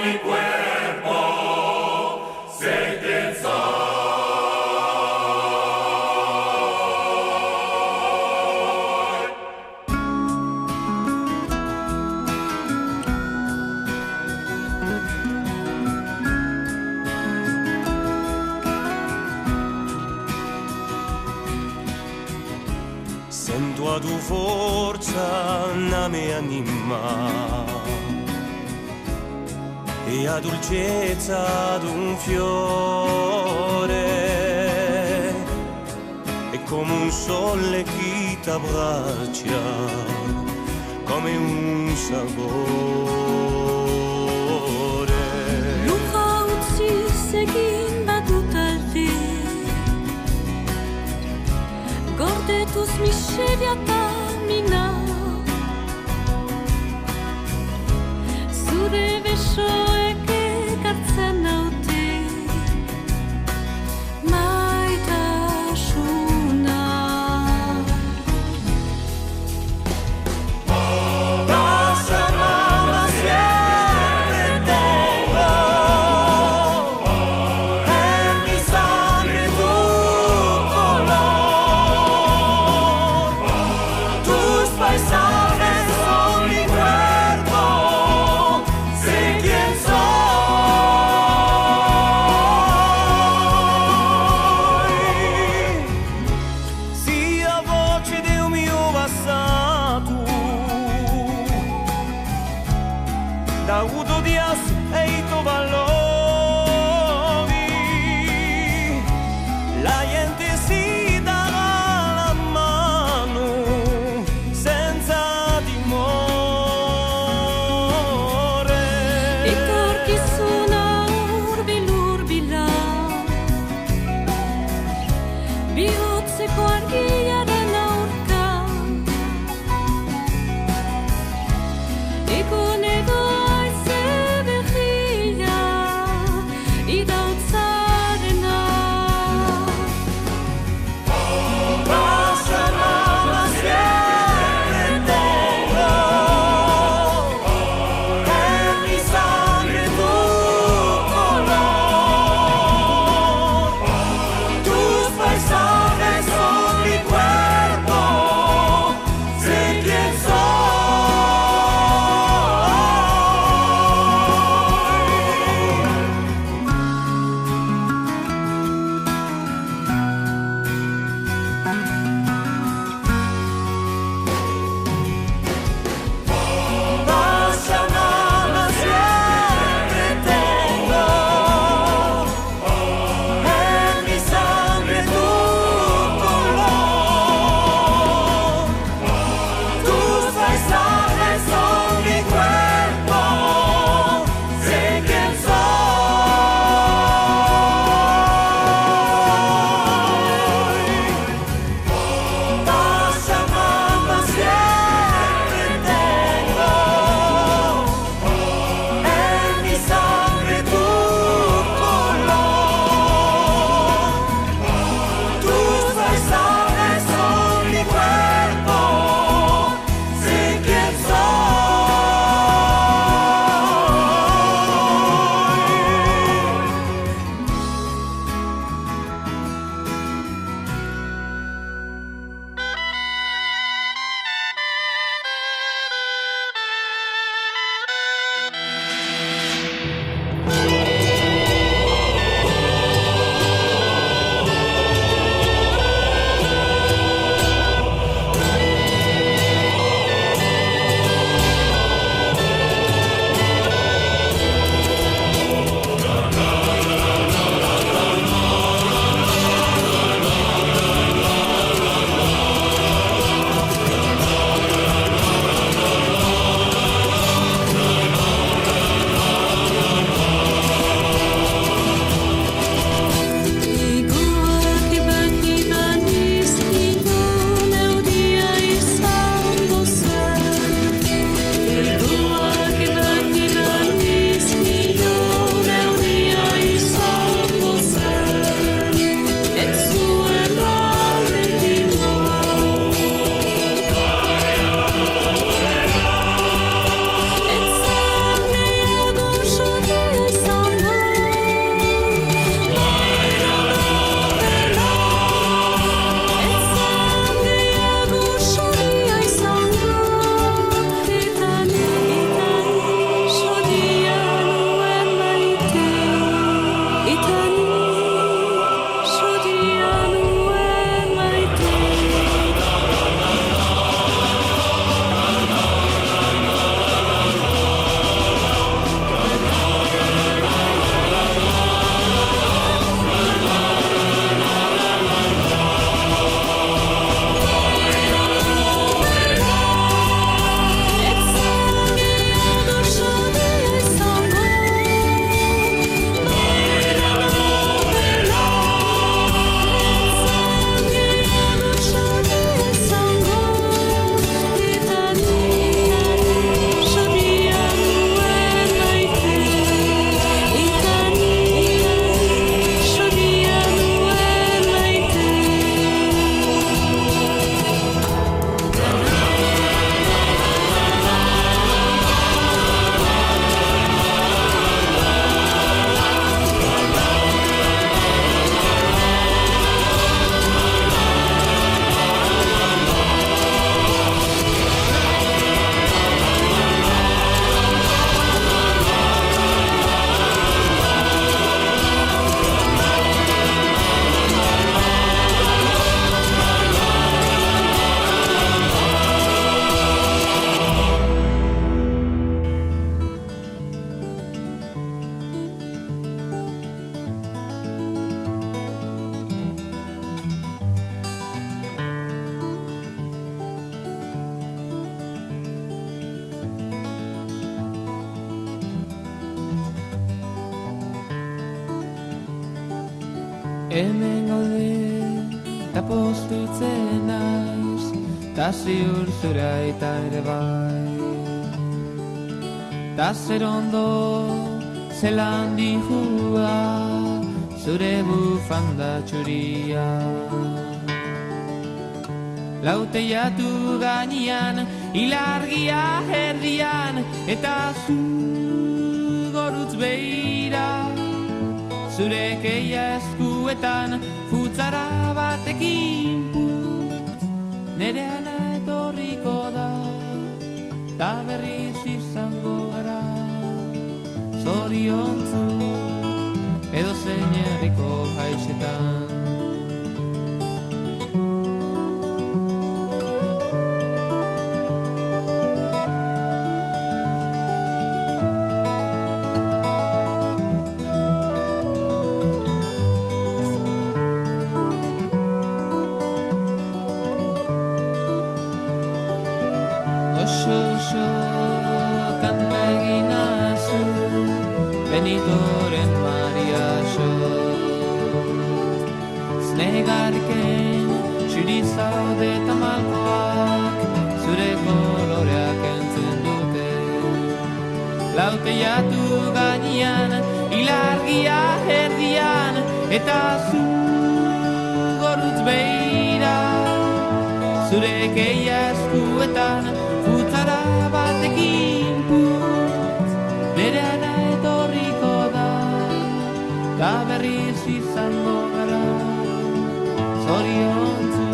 mi cuerpo, sé quién soy. Sento a tua forza la mia anima e a dolcezza d'un fiore è come un sole che t'abbraccia come un sapore. Luca utsi segin batutalti gordetus miseriatamina Sure veshoeke kartsanauti Maita shuna Passa mamma siempre tengo en mi sangre tu color. Tus paisajes son mi cuerpo, sé quién soy. Sia voce del mio passato, da udo dias e i tuoi valori, la gente si darà la mano senza timore. I corchi sono urbi l'urbila Biuzze quarghia della urca I conego ai severiglia I dauzarena Passa mamma siempre tengo en mi sangre tu color. Tus paisajes son mi cuerpo, sé quién Passa mamma siempre tengo en mi sangre tu color. Tus paisajes son mi cuerpo, sé quién soy. Passa mamma siempre tengo en mi sangre tu color. Tus paisajes son mi cuerpo, sé quién Hemen gaude, ta postutzen naiz, ta ziur zura eta ere bai. Ta zer ondo, zelan dihua, zure bufanda txuria. Lauteiatu gainean, ilargia erdian, eta zu gorutz behira. Zure keia eskuetan, futzara batekin putz, nere ana etorriko da, ta berriz izango gara. Zoriontzu, edo zein herriko haixetan. Oso kanta egin azu, Benitoren Maria so. Znegarriken txuri zaude eta malkoak, zure koloreak entzun dute. Lauteiatu gainean, ilargia erdian, eta zu gorutz behira. Zure keia eskuetan, futzara batekin putz, nere ana etorriko da, ta berriz izango gara. Zoriontzu,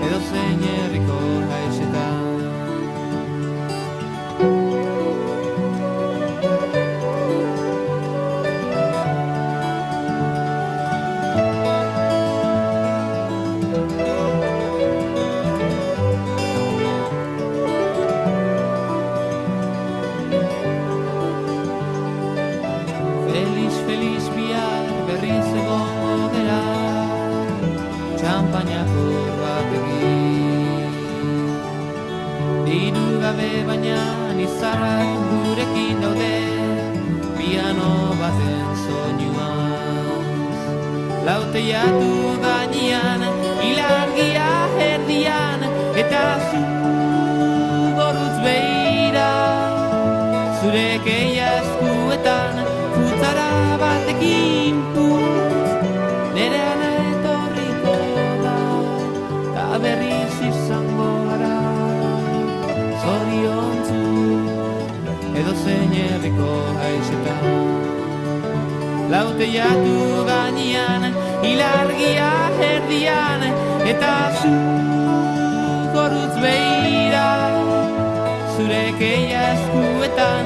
edo zein herriko haixetan. Feliz bihar berriz egongo gera, txampainako batekin. Diru gabe baina izarrak gurekin daude, piano baten soinuaz. Lauteiatu gainean, ilargia erdian, eta zu gorutz behira. Zure keia eskuetan, futzara batekin putz, nere ana etorriko da, ta berriz izango gara. Zoriontzu, edo zein herriko haixetan. Lauteiatu gainean, ilargia erdian, eta zu gorutz behira. Zure keia eskuetan,